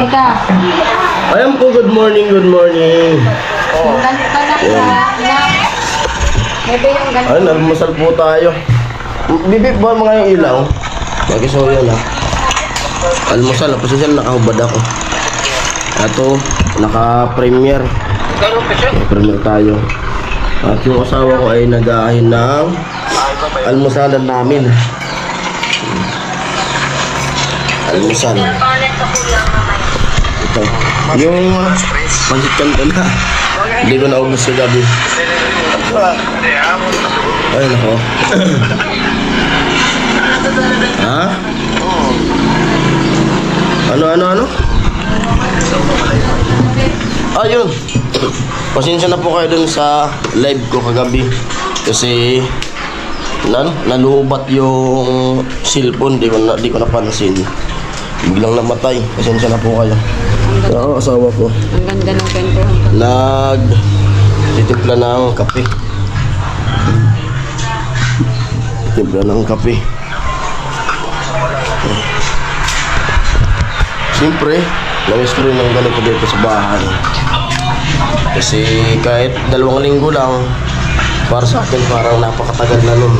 Ika. Ayan po, good morning, good morning. Ayun, almusal po tayo. Bibip ba mga yung ilaw? Mag-iso yan ha. Almusal, pasensya nakahubad ako. Ito, naka-premier. Premier tayo. At yung asawa ko ay nag-aahin ng almusalan namin. Almusal. Ito. Yung pansit kanto na. Hindi ko naubos sa gabi. Ay, nako. Ha? Ano? Ayun. Pasensya na po kayo dun sa live ko kagabi. Kasi nalubat yung cellphone. Di ko napansin. Biglang namatay. Pasensya na po kayo. Pero asawa ko. Ang ganda ng kwento. Titimpla ng kape. Timpla ng kape. Siyempre, namiss ko rin ng ganito dito sa bahay. Kasi kahit 2 linggo lang, para sa akin parang napakatagal na nun.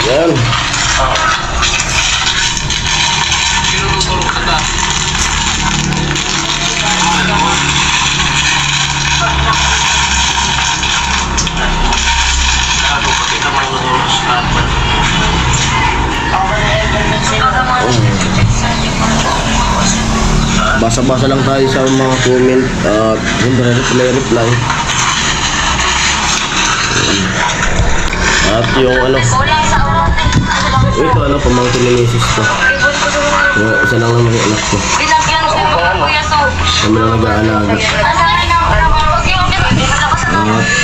Yan. Basa-basa lang tayo sa mga comment at reply. At yung ito pamangkin ni misis ko. Isa lang naman yung anak ko. Kami lang nag-aalaga.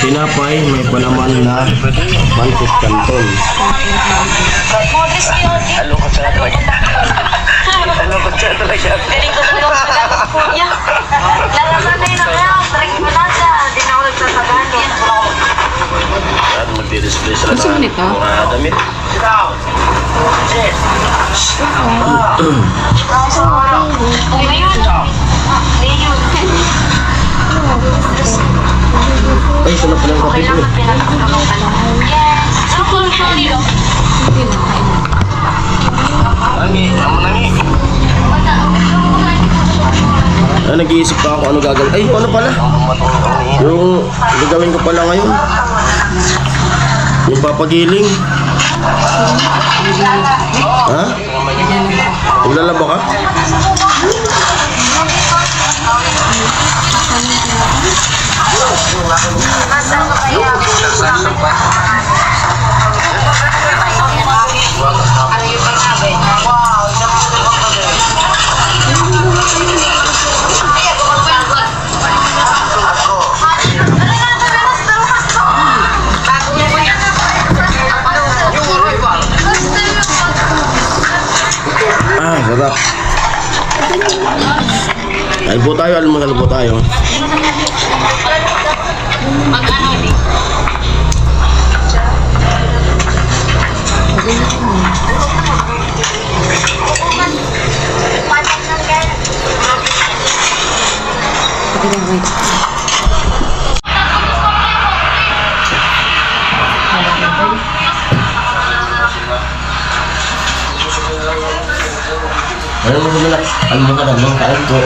Tinapay, may palaman na pancit canton. Halo ko sa talaga. Galing ko sa kuya. Lalaman na yun ako. Tarik mo na siya. Di na ako nagsasagano. At magdi-display sila Gusto mo nito? mga damit. Ay, ito na pala ang kape ko. Nag-iisip pa ako ano gagawin. Ay, ano pala? Yung gagawin ko pala ngayon. Yung papagiling. Ha? Maglalaba ka? Sarap. Albo tayo, albo tayo. Ano mo nila? Ano mo ka naman kain ko?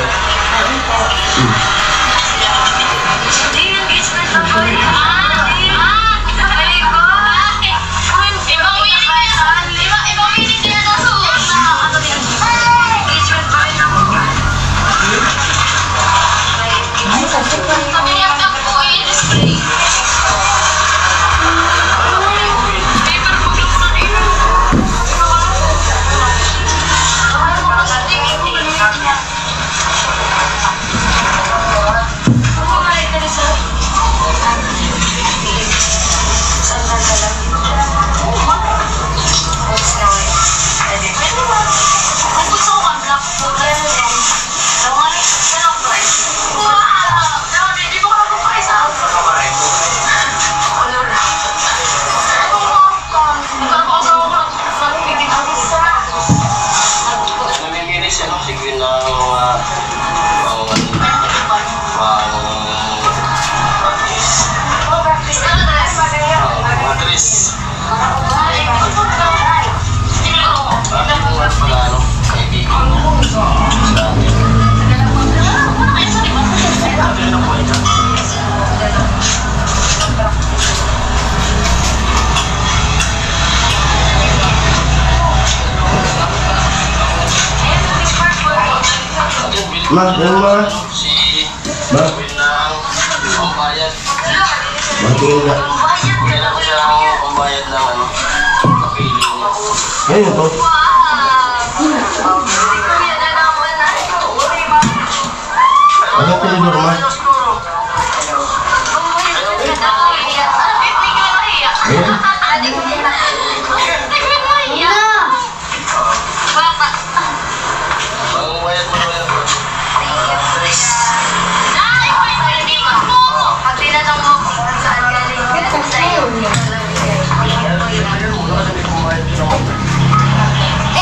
Ma, yan ma. Ma. Ma, tingin nga. Ngayon to. Ano yung tinidor, ma? Ngayon?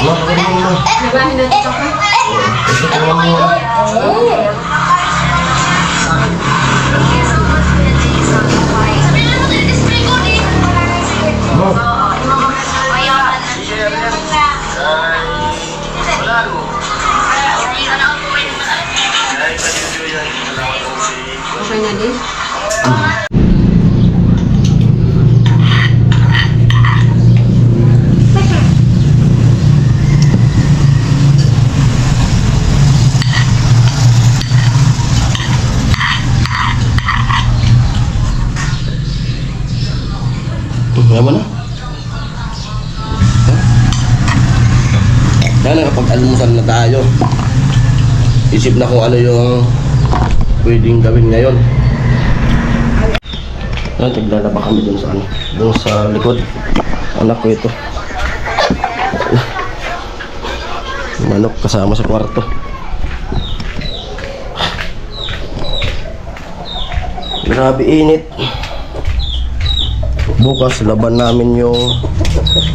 Ma, pagkain mo na. Ito ka lang mo. Okay na din? Yaman na. Yan, nakapag-almusal na tayo. Isip na kung ano yung pwedeng gawin ngayon. Yan, tiglalaba kami dun sa ano, dun sa likod. Anak ko ito. Manok kasama sa kwarto. Grabe init. Bukas laban namin yung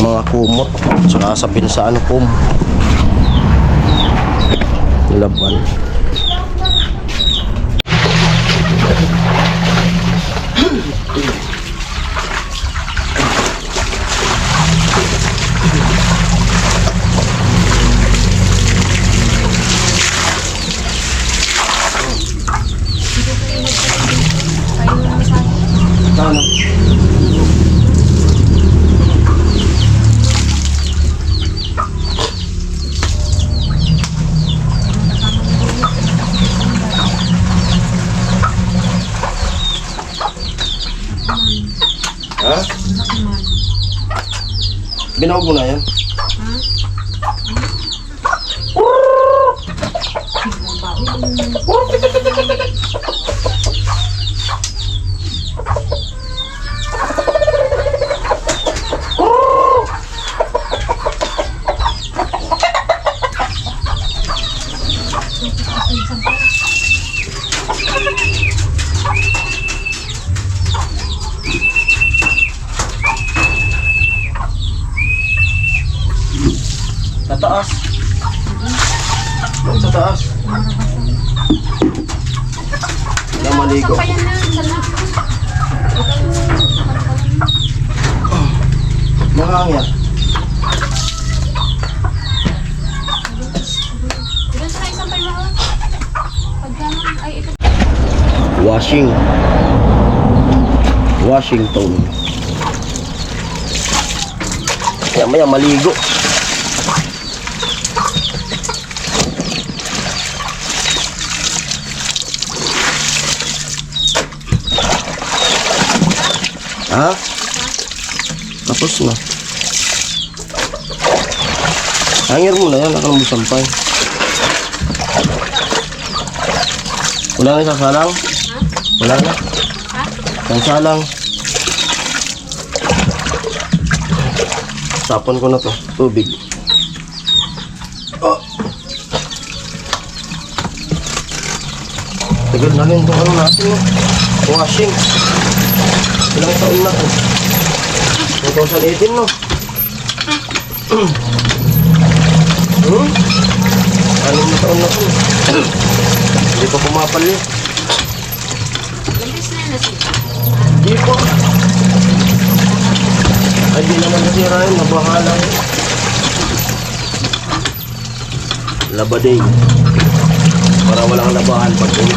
mga kumot saka sa pinsaan kum. Laban. Ano? Ha? Binawag mo na yan? Sa taas. Doon sa taas. Wala maligo. Mahangya. Washington. Maya maligo. Ha? Tapos na. Hangir mo na yan, akala mo sampay. Wala na isang salang? Wala na? Isang salang. Tapon ko na to, tubig. Oh. Tagal na rin itong ano natin, no? Washing. Ilang taon na to? 2018, no? Alam na taon na to. Hindi pa pumapal yun. Labis na yun na siya. Hindi po. Ay, di naman nasira yun. Nabahala yun. Labaday. Para walang labahan pag yun.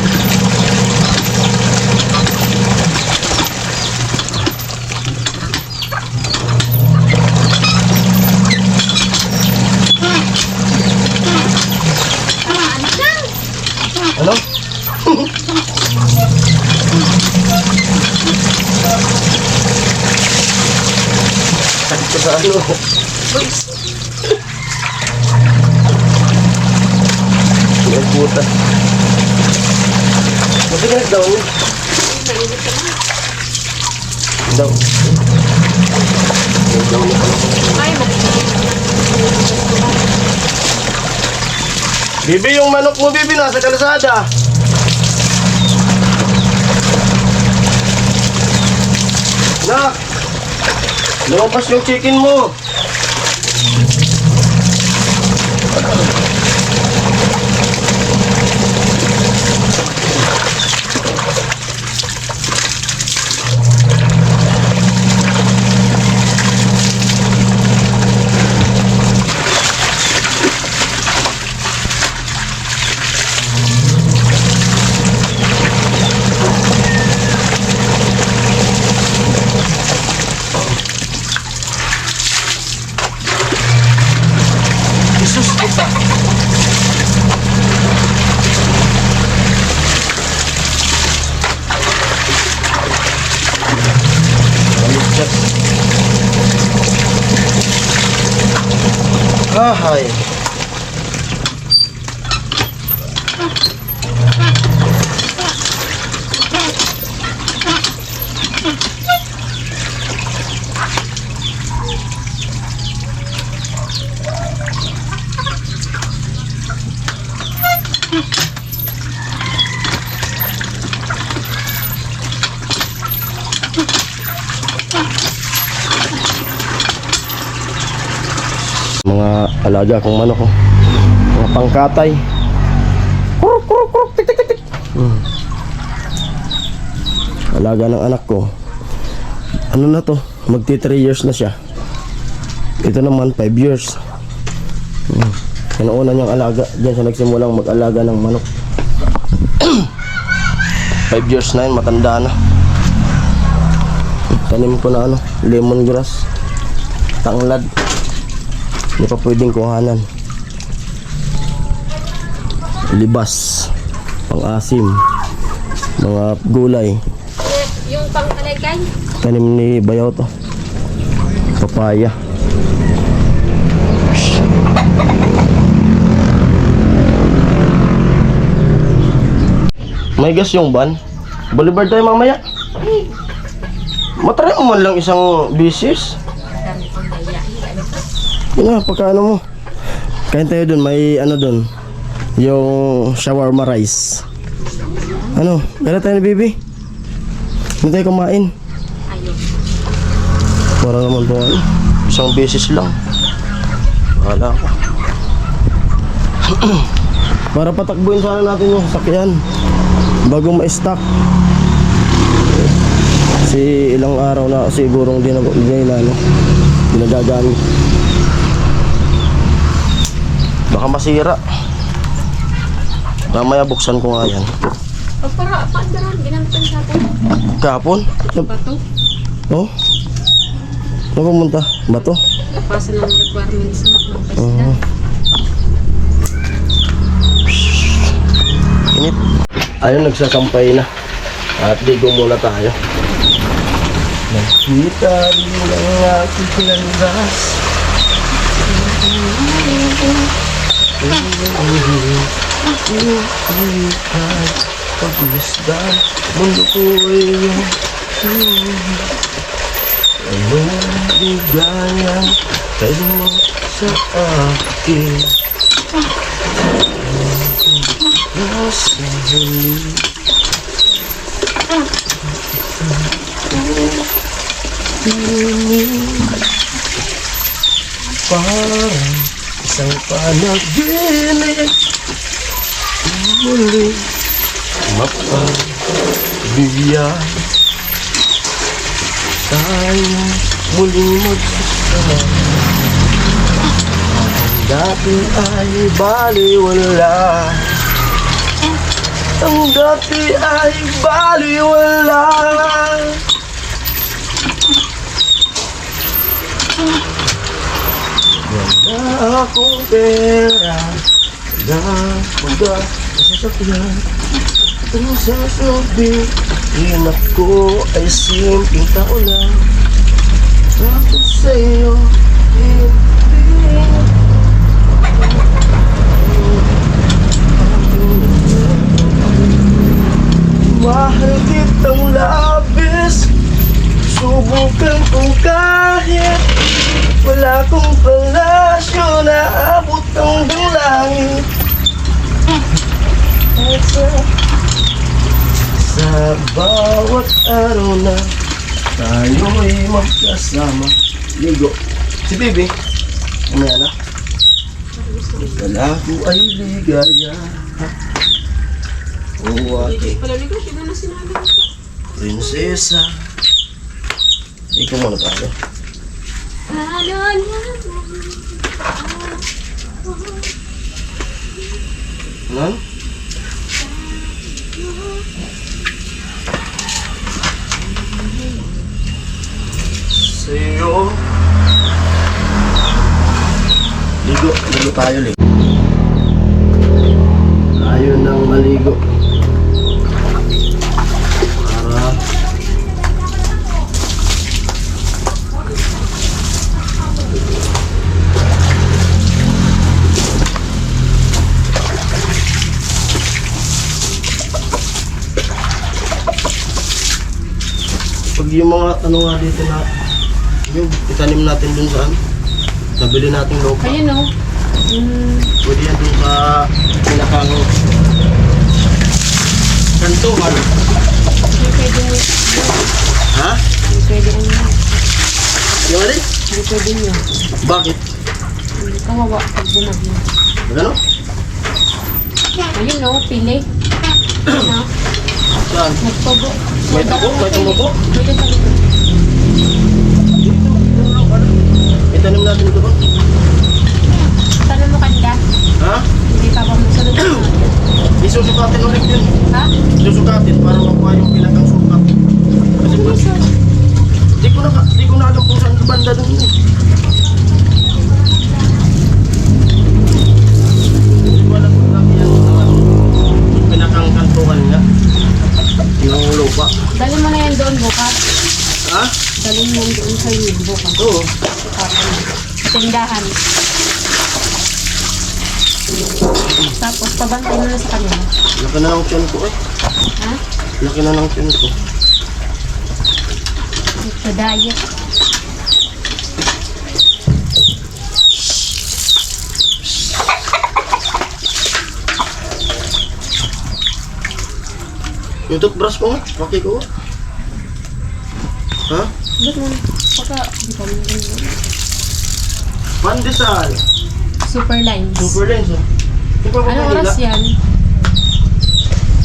sa ano. May puta. Masigalit daw niya. Daw. Daw niya pala. Ay, Bibi, yung manok mo, Bibi, nasa kalsada. Nak! Lumabas yung chicken mo. Jesus puta. Ahay. Mga alaga kong manok, oh. Mga pangkatay. Kuruk, kuruk, kuruk, tik, tik, tik, tik. Alaga ng anak ko. Ano na to? Magti 3 years na siya. Ito naman 5 years. Kinuuna niyang alaga. Diyan siya nagsimulang mag-alaga ng manok. 5 years na yun, matanda na. Tanim ko na ano, lemongrass, tanglad. Hindi pa pwedeng kuhanan. Libas, pang-asim, mga gulay. yung pangkalagay. Tanim ni Bayaw to. Papaya. May gas yung van. Boulevard tayo mamaya. Matry mo man lang isang bisis. Yun na, pagka ano mo. Kain tayo dun, may ano dun. Yung shawarma rice. Ano, kaya tayo ni Bibi. Hindi tayo kumain. Ayun. Para naman po ano, isang beses lang. Wala ko. Para patakbuhin sana natin yung sasakyan bago ma-stock. Kasi ilang araw na sigurong di na ano, ginagagamit. Baka masira. Mamaya buksan ko nga yan. O para, paandaran, ginamitan sa atin. Kahapon? Bato. Oh? Saan pumunta? Bato? Pasa ng requirements ng Oo. Init. Ayun, nagsasampay na. At digo muna tayo. Nakita rin ang aking pinandas. Pag-uwisdan, mundo ko ay iyong anong ligaya kayo mo sa akin. Nasa huli parang isang panaginip muli mapabigyan tayo muling magsasama. Ang dati ay baliwala, ang dati ay baliwala. Wala akong pera, wala mga sasakyan. Ang sasabihin ako ay simpleng tao lang. Ako sa'yo, hindi. Mahal kitang labis. Subukan kong kahit wala kong palasyo na abot hanggang langit. At sa bawat araw na tayo'y magkasama. Ligo. Si Bibi. Umaya na. Wala ko ay ligaya. O ate, Palaligo, siya na sinabi ko. prinsesa. Ikaw muna tayo. Ano? Sa'yo. Ligo tayo, ligo. Ayaw nang maligo. Para pag yung mga ano nga dito na yung itanim natin dun saan nabili natin lupa. Ayun o. Pwede yan dun sa pinakang kantuhan. Hindi pwede mo. Ha? Hindi pwede mo. Yung alin? Hindi pwede mo. Bakit? Hindi kawawa pag bumagyo. Ano? Ayun o, pili. Ayun o. Saan? Nagtubo. May tubo? May tumubo? Pwede sa likod. Itanim natin ito ba? Tanong mo kanda. Ha? Hindi pa ba masunod na natin? Isusukatin ulit yun. Ha? Isusukatin para makuha yung pinakang sukat. Kasi ba? Di ko na alam kung saan banda dun. Hindi ko alam kung saan yan. Yung pinakang kantuhan nga. Yung lupa. Dali mo na yan doon bukas. Ha? Dali mo doon sa iyo bukas. Oo. Tindahan. Tapos pabantay mo na sa kanila. Laki na ng tiyan ko eh. Ha? Laki na ng tiyan ko. Sa diet. Yung toothbrush mo nga. Paki ko. Ha? Ba't mo? Pagka, hindi pa mo ganun. Pandesal. Super lines. Super lens oh. Di pa ba Anong Maynila? oras yan?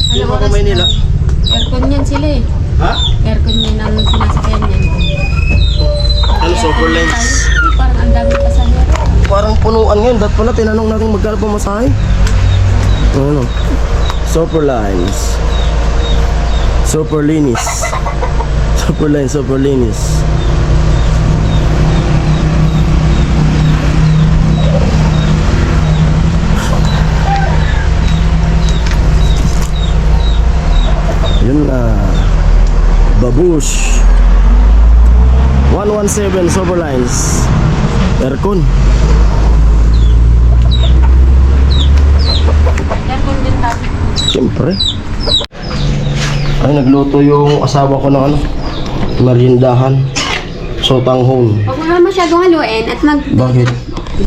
Di Anong pa ba oras Maynila? na? Aircon yan sila eh. Ha? Aircon yan ang sinasakyan yan. Ano super lens? Parang ang dami pasahero. Parang punuan ngayon. Dat pala tinanong natin magkano pa masahe. Ano? Super lines. Super linis. Super lines, super linis. Yun na. Babush. 117 super lines. Aircon. Aircon din tayo. Siyempre. Ay, nagluto yung asawa ko ng ano, meriendahan. Sotanghon. Huwag mo naman masyadong haluin at Bakit?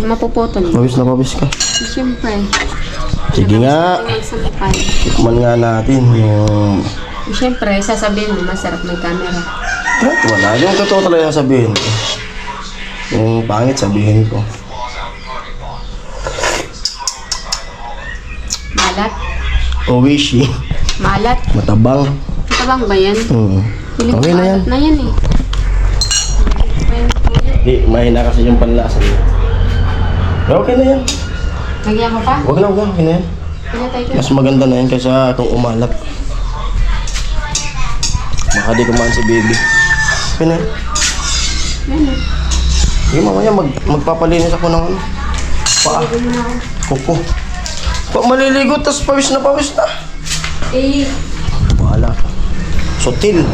mapuputol. Pawis na pawis ka. Siyempre. Sige nga. Magsampay. Tikman nga natin yung... Siyempre, sasabihin mo, masarap may camera. Wala. Yung totoo talaga sabihin ko. Yung pangit sabihin ko. Malat. O wishy. Malat. Matabang. Matabang ba yan? Piling Okay na yan. na yan eh. Di, mahina kasi yung panlasa niya. Pero okay na yan. Lagyan mo pa? Huwag na, okay na yan. Pinatay ko. Mas maganda na yan kaysa kung umalat. Baka di kumain si baby. Okay na yan. Yan eh. Yung mamaya magpapalinis ako ng ano. Paa. Kuko. Pag maliligo, tas pawis na pawis na. Eh, Wala. Sutil.